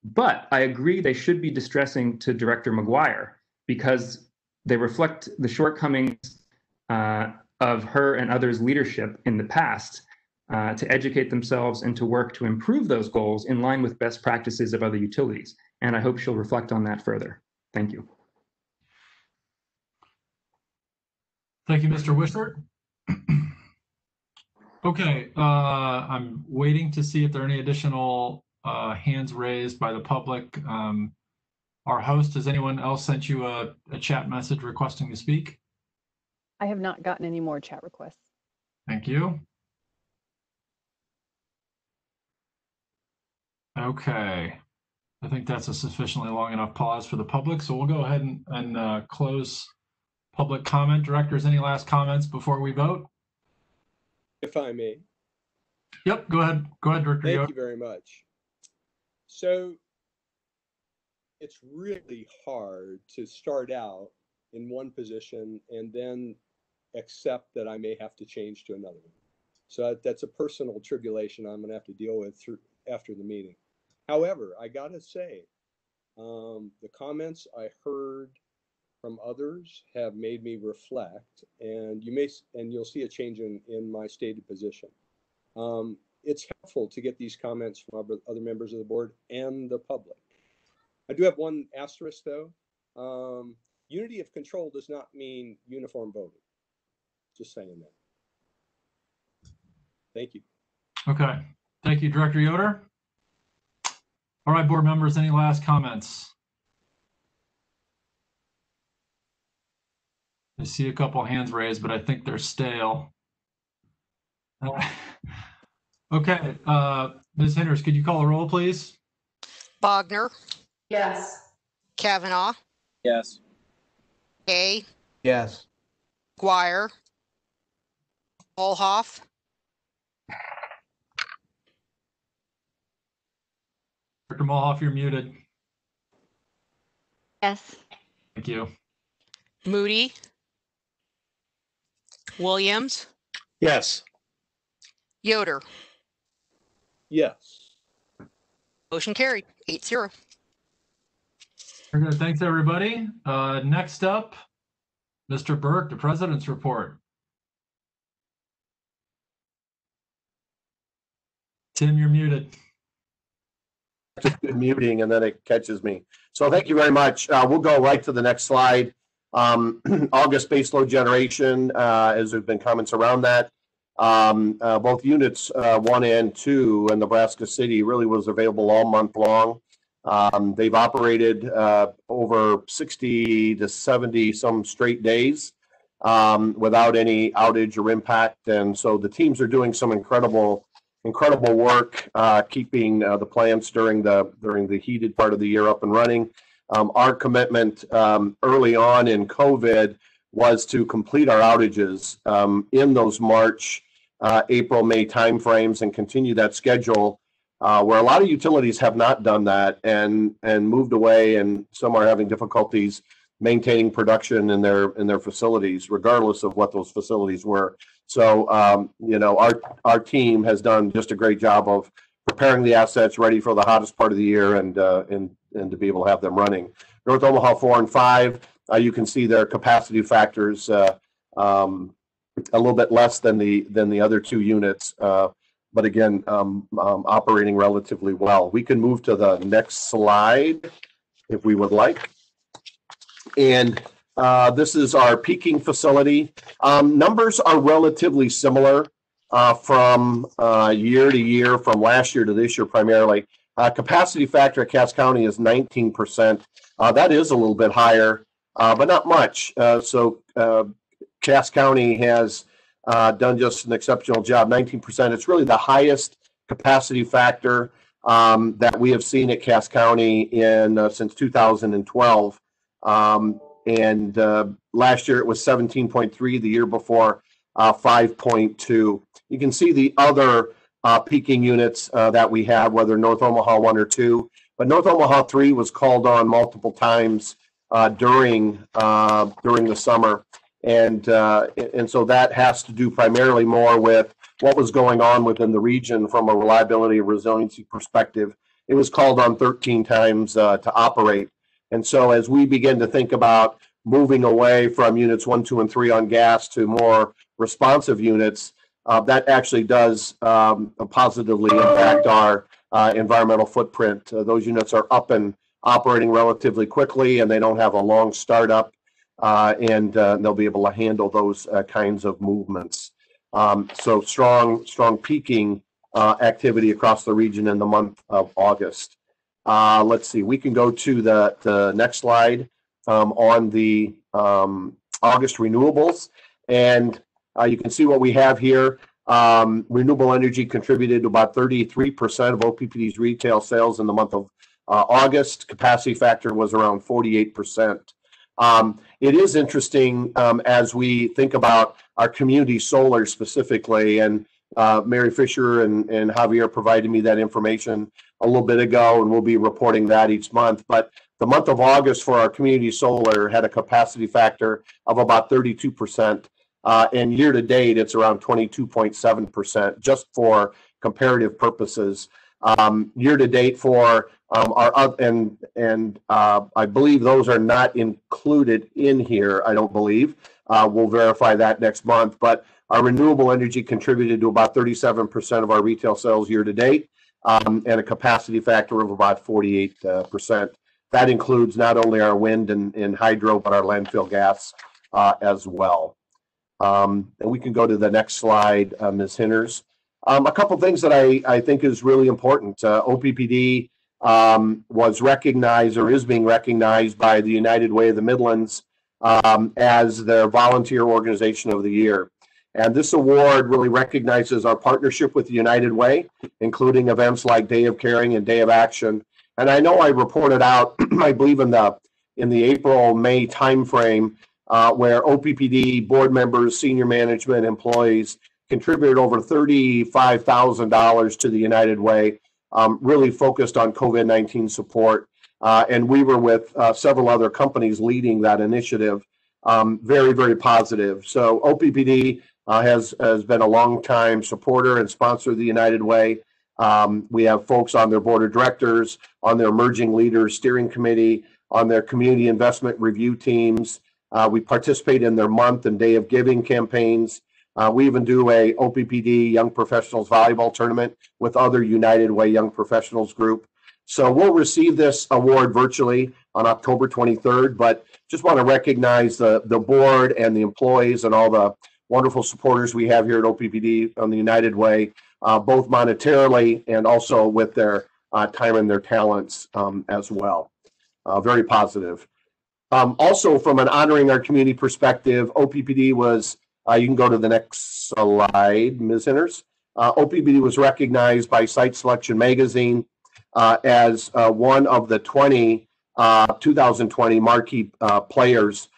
But I agree they should be distressing to Director McGuire because they reflect the shortcomings of her and others' leadership in the past to educate themselves and to work to improve those goals in line with best practices of other utilities. And I hope she'll reflect on that further. Thank you. Thank you, Mr. Wishart. Okay, I'm waiting to see if there are any additional hands raised by the public. Our host, has anyone else sent you a chat message requesting to speak? I have not gotten any more chat requests. Thank you. Okay, I think that's a sufficiently long enough pause for the public, so we'll go ahead and close public comment. Directors, any last comments before we vote? If I may. Yep, go ahead. Go ahead, Director. Thank you very much. So it's really hard to start out in one position and then accept that I may have to change to another one. So that's a personal tribulation I'm going to have to deal with after the meeting. However, I got to say, the comments I heard from others have made me reflect, and you'll see a change in my stated position. It's helpful to get these comments from other members of the board and the public. I do have one asterisk though. Unity of control does not mean uniform voting. Just saying that. Thank you. Okay. Thank you, Director Yoder. All right, board members, any last comments? I see a couple hands raised, but I think they're stale. Okay, Ms. Hinders, could you call a roll, please? Bogner. Yes. Kavanaugh. Yes. Gay. Yes. Guire. Olhoff. Dr. Molhoff, you're muted. Yes. Thank you. Moody. Williams. Yes. Yoder. Yes. Motion carried, 8-0. Very good. Thanks, everybody. Next up, Mr. Burke, the President's report. Tim, you're muted. Just good muting and then it catches me. So thank you very much. We'll go right to the next slide. August baseload generation, as there have been comments around that. Both units 1 and 2 in Nebraska City really was available all month long. They've operated over 60 to 70 some straight days without any outage or impact. And so the teams are doing some incredible work keeping the plants during the heated part of the year up and running. Our commitment early on in COVID was to complete our outages in those March, April, May timeframes and continue that schedule where a lot of utilities have not done that and moved away, and some are having difficulties maintaining production in their facilities, regardless of what those facilities were. So, you know, our team has done just a great job of preparing the assets ready for the hottest part of the year and to be able to have them running. North Omaha 4 and 5, you can see their capacity factors a little bit less than the other 2 units, but again, operating relatively well. We can move to the next slide if we would like. And this is our peaking facility. Numbers are relatively similar from year to year, from last year to this year primarily. Capacity factor at Cass County is 19%. That is a little bit higher, but not much. So Cass County has done just an exceptional job, 19%. It's really the highest capacity factor that we have seen at Cass County in since 2012. And last year it was 17.3. The year before 5.2. You can see the other peaking units that we have, whether North Omaha 1 or 2, but North Omaha 3 was called on multiple times during the summer, and so that has to do primarily more with what was going on within the region from a reliability and resiliency perspective. It was called on 13 times to operate, and so as we begin to think about moving away from units 1, 2, and 3 on gas to more responsive units, that actually does positively impact our environmental footprint. Those units are up and operating relatively quickly, and they don't have a long startup, and they'll be able to handle those kinds of movements. So strong peaking activity across the region in the month of August. Let's see, we can go to the next slide on the August renewables, and you can see what we have here. Renewable energy contributed to about 33% of OPPD's retail sales in the month of August. Capacity factor was around 48%. It is interesting as we think about our community solar specifically, and Mary Fisher and Javier provided me that information a little bit ago, and we'll be reporting that each month. But the month of August for our community solar had a capacity factor of about 32%. And year to date, it's around 22.7%, just for comparative purposes. Year to date for our I believe those are not included in here. I don't believe. We'll verify that next month. But our renewable energy contributed to about 37% of our retail sales year to date, and a capacity factor of about 48%. That includes not only our wind and hydro, but our landfill gas as well. And we can go to the next slide, Ms. Hinners. A couple things that I think is really important. OPPD was recognized, or is being recognized, by the United Way of the Midlands as their Volunteer Organization of the Year. And this award really recognizes our partnership with the United Way, including events like Day of Caring and Day of Action. And I know I reported out, I believe in the April-May timeframe, where OPPD board members, senior management, employees contributed over $35,000 to the United Way, really focused on COVID-19 support. And we were with several other companies leading that initiative. Very, very positive. So OPPD has been a long-time supporter and sponsor of the United Way. We have folks on their board of directors, on their emerging leaders steering committee, on their community investment review teams. We participate in their month and day of giving campaigns. We even do a OPPD Young Professionals Volleyball Tournament with other United Way Young Professionals group. So we'll receive this award virtually on October 23rd, but just want to recognize the board and the employees and all the wonderful supporters we have here at OPPD on the United Way, both monetarily and also with their time and their talents as well. Very positive. Also, from an honoring our community perspective, OPPD was, you can go to the next slide, Ms. Hinners. OPPD was recognized by Site Selection Magazine as one of the 2020 marquee players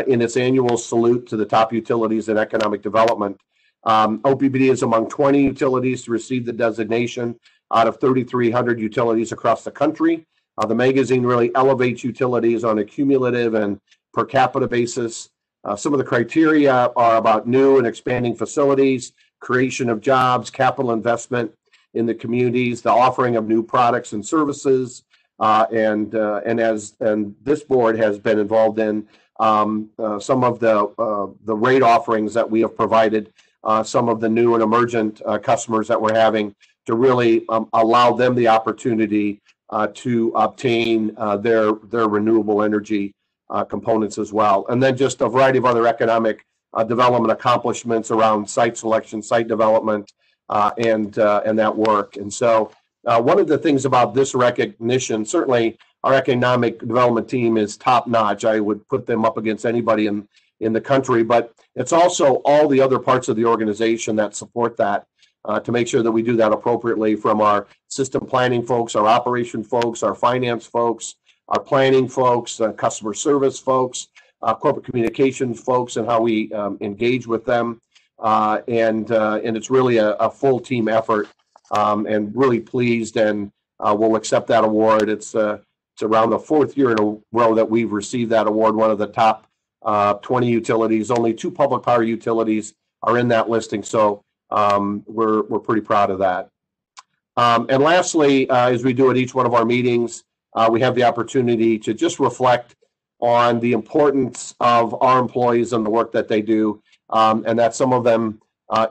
in its annual salute to the top utilities in economic development. OPPD is among 20 utilities to receive the designation out of 3,300 utilities across the country. The magazine really elevates utilities on a cumulative and per capita basis. Some of the criteria are about new and expanding facilities, creation of jobs, capital investment in the communities, the offering of new products and services, and this board has been involved in some of the rate offerings that we have provided some of the new and emergent customers that we're having, to really allow them the opportunity to obtain their renewable energy components as well. And then just a variety of other economic development accomplishments around site selection, site development, and that work. And so one of the things about this recognition, certainly our economic development team is top notch. I would put them up against anybody in the country, but it's also all the other parts of the organization that support that, to make sure that we do that appropriately, from our system planning folks, our operation folks, our finance folks, our planning folks, customer service folks, corporate communications folks, and how we engage with them. and it's really a full team effort, and really pleased, and we'll accept that award. It's around the fourth year in a row that we've received that award, one of the top 20 utilities. Only 2 public power utilities are in that listing, so we're pretty proud of that. And lastly, as we do at each one of our meetings, we have the opportunity to just reflect on the importance of our employees and the work that they do, and that some of them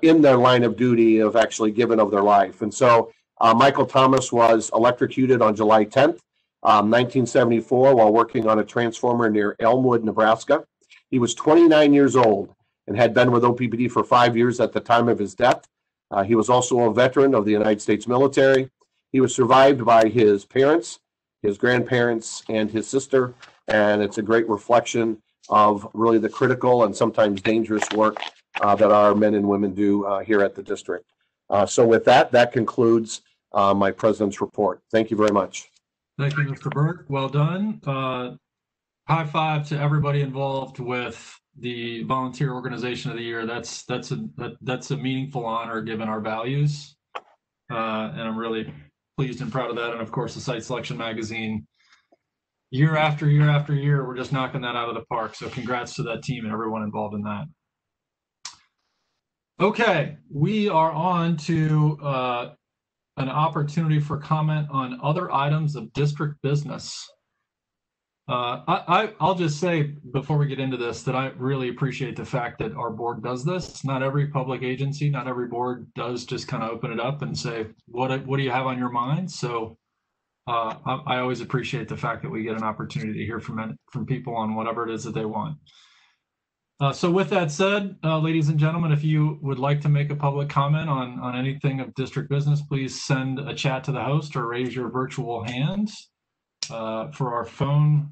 in their line of duty have actually given of their life. And so Michael Thomas was electrocuted on July 10th, 1974, while working on a transformer near Elmwood, Nebraska. He was 29 years old and had been with OPPD for 5 years at the time of his death. He was also a veteran of the United States military. He was survived by his parents, his grandparents, and his sister, and it's a great reflection of really the critical and sometimes dangerous work that our men and women do here at the district. So with that, that concludes my president's report. Thank you very much. Thank you, Mr. Burke. Well done. High five to everybody involved with the Volunteer Organization of the Year. That's a meaningful honor given our values, and I'm really pleased and proud of that. And of course, the Site Selection Magazine, year after year after year, we're just knocking that out of the park. So congrats to that team and everyone involved in that. Okay, we are on to an opportunity for comment on other items of district business. I'll just say before we get into this that I really appreciate the fact that our board does this. Not every public agency, not every board does just kind of open it up and say, what do you have on your mind? So I always appreciate the fact that we get an opportunity to hear from people on whatever it is that they want. So with that said, ladies and gentlemen, if you would like to make a public comment on anything of district business, please send a chat to the host or raise your virtual hand. For our phone,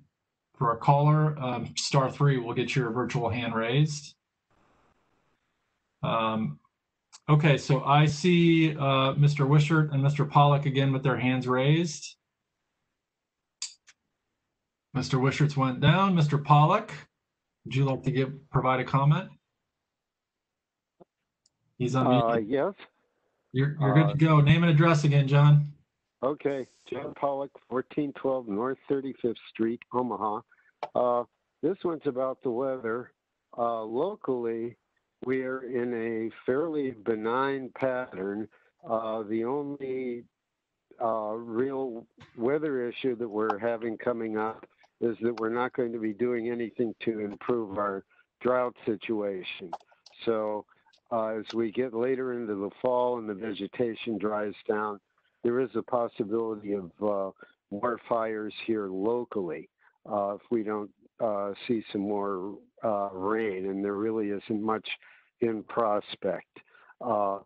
for our caller, *3 will get your virtual hand raised. Okay, so I see Mr. Wishart and Mr. Pollock again with their hands raised. Mr. Wishart's went down. Mr. Pollock, would you like to provide a comment? He's unmuted. Yes. You're good to go. Name and address again, John. Okay, John Pollock, 1412 North 35th Street, Omaha. This one's about the weather. Locally, we are in a fairly benign pattern. The only real weather issue that we're having coming up is that we're not going to be doing anything to improve our drought situation. So as we get later into the fall and the vegetation dries down, there is a possibility of more fires here locally if we don't see some more rain, and there really isn't much in prospect. For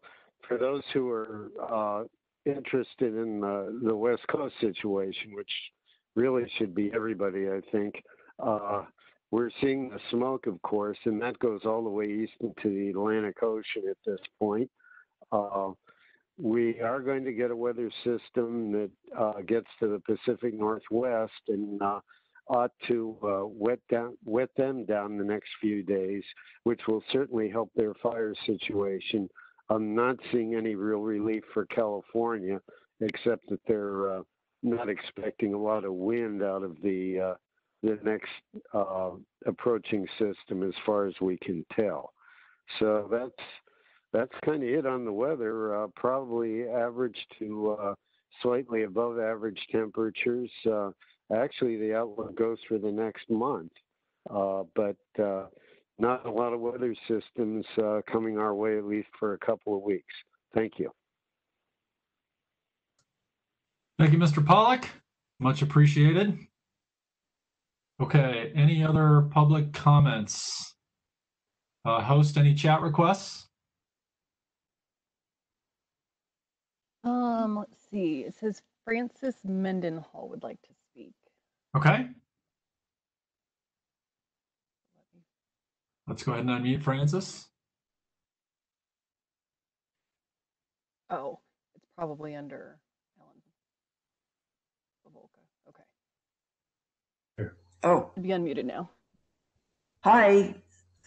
those who are interested in the West Coast situation, which really should be everybody, I think, we're seeing the smoke, of course, and that goes all the way east into the Atlantic Ocean at this point. We are going to get a weather system that gets to the Pacific Northwest and ought to wet them down the next few days, which will certainly help their fire situation. I'm not seeing any real relief for California, except that they're not expecting a lot of wind out of the next approaching system, as far as we can tell. So that's kind of it on the weather. Probably average to slightly above average temperatures. Actually, the outlook goes for the next month, but not a lot of weather systems coming our way, at least for a couple of weeks. Thank you. Thank you, Mr. Pollock. Much appreciated. Okay, any other public comments? Host, any chat requests? Let's see. It says Francis Mendenhall would like to speak. Okay. Let's go ahead and unmute Francis. Oh, it's probably under Ellen Pavolka. Okay. Oh. Be unmuted now. Hi,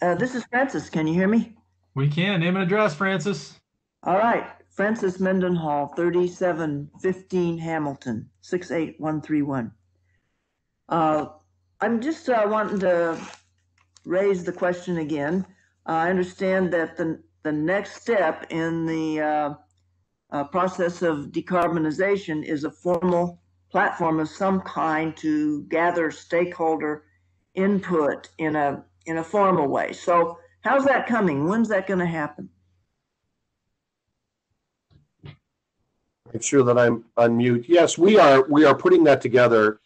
this is Francis. Can you hear me? We can. Name and address, Francis. All right, Francis Mendenhall, 3715 Hamilton, 68131. I'm just wanting to raise the question again. I understand that the next step in the process of decarbonization is a formal platform of some kind to gather stakeholder input in a formal way. So how's that coming? When's that going to happen? Make sure that I'm unmute. Yes, we are putting that together.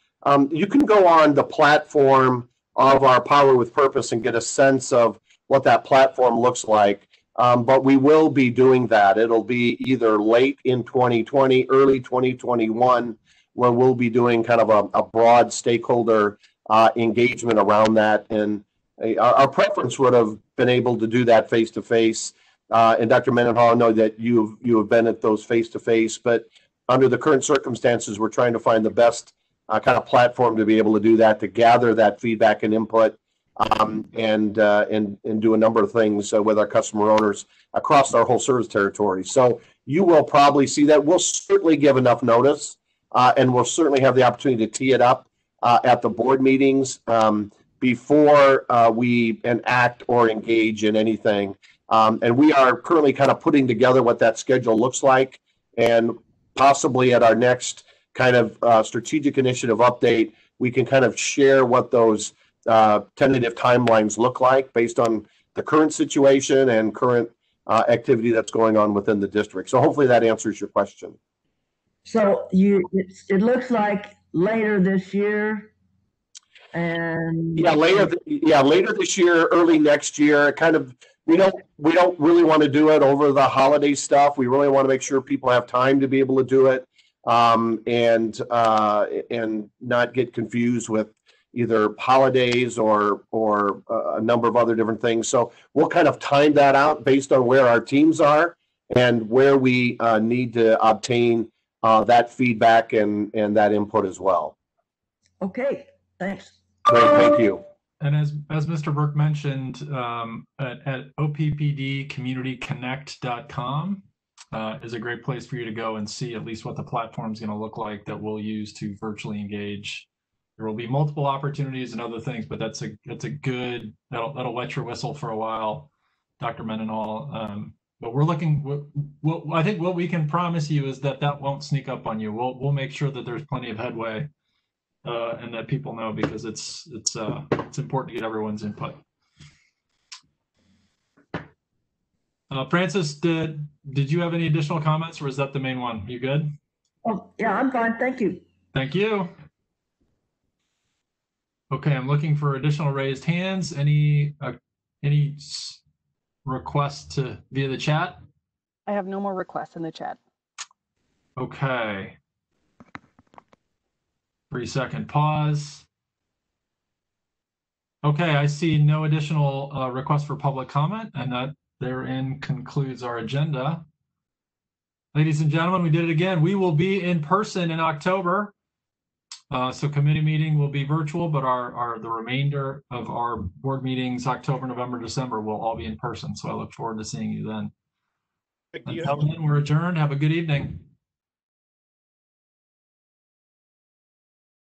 You can go on the platform of our Power with Purpose and get a sense of what that platform looks like. But we will be doing that. It'll be either late in 2020, early 2021, where we'll be doing kind of a broad stakeholder engagement around that. And our preference would have been able to do that face to face. And Dr. Mendenhall, I know that you have been at those face to face, but under the current circumstances, we're trying to find the best kind of platform to be able to do that, to gather that feedback and input, and do a number of things with our customer owners across our whole service territory. So you will probably see that. We'll certainly give enough notice, and we'll certainly have the opportunity to tee it up at the board meetings before we enact or engage in anything. And we are currently kind of putting together what that schedule looks like, and possibly at our next kind of strategic initiative update, we can kind of share what those tentative timelines look like based on the current situation and current activity that's going on within the district. So hopefully that answers your question. So it looks like later this year, and later this year, early next year. Kind of, we don't really want to do it over the holiday stuff. We really want to make sure people have time to be able to do it, and not get confused with either holidays or a number of other different things. So we'll kind of time that out based on where our teams are and where we need to obtain that feedback and that input as well. Okay, thanks. Great, thank you. And as Mr. Burke mentioned, at oppdcommunityconnect.com is a great place for you to go and see at least what the platform is going to look like that we'll use to virtually engage. There will be multiple opportunities and other things, but that's a good, that'll wet your whistle for a while, Dr. Mendenhall. But we're looking. I think what we can promise you is that won't sneak up on you. We'll make sure that there's plenty of headway, and that people know, because it's important to get everyone's input. Francis, did you have any additional comments, or is that the main one? You good? Oh, yeah, I'm fine. Thank you. Thank you. Okay, I'm looking for additional raised hands. Any requests via the chat? I have no more requests in the chat. Okay. 3-second pause. Okay, I see no additional requests for public comment, and that therein concludes our agenda. Ladies and gentlemen, we did it again. We will be in person in October. So committee meeting will be virtual, but the remainder of our board meetings, October, November, December, will all be in person. So I look forward to seeing you then. Until then, we're adjourned. Have a good evening.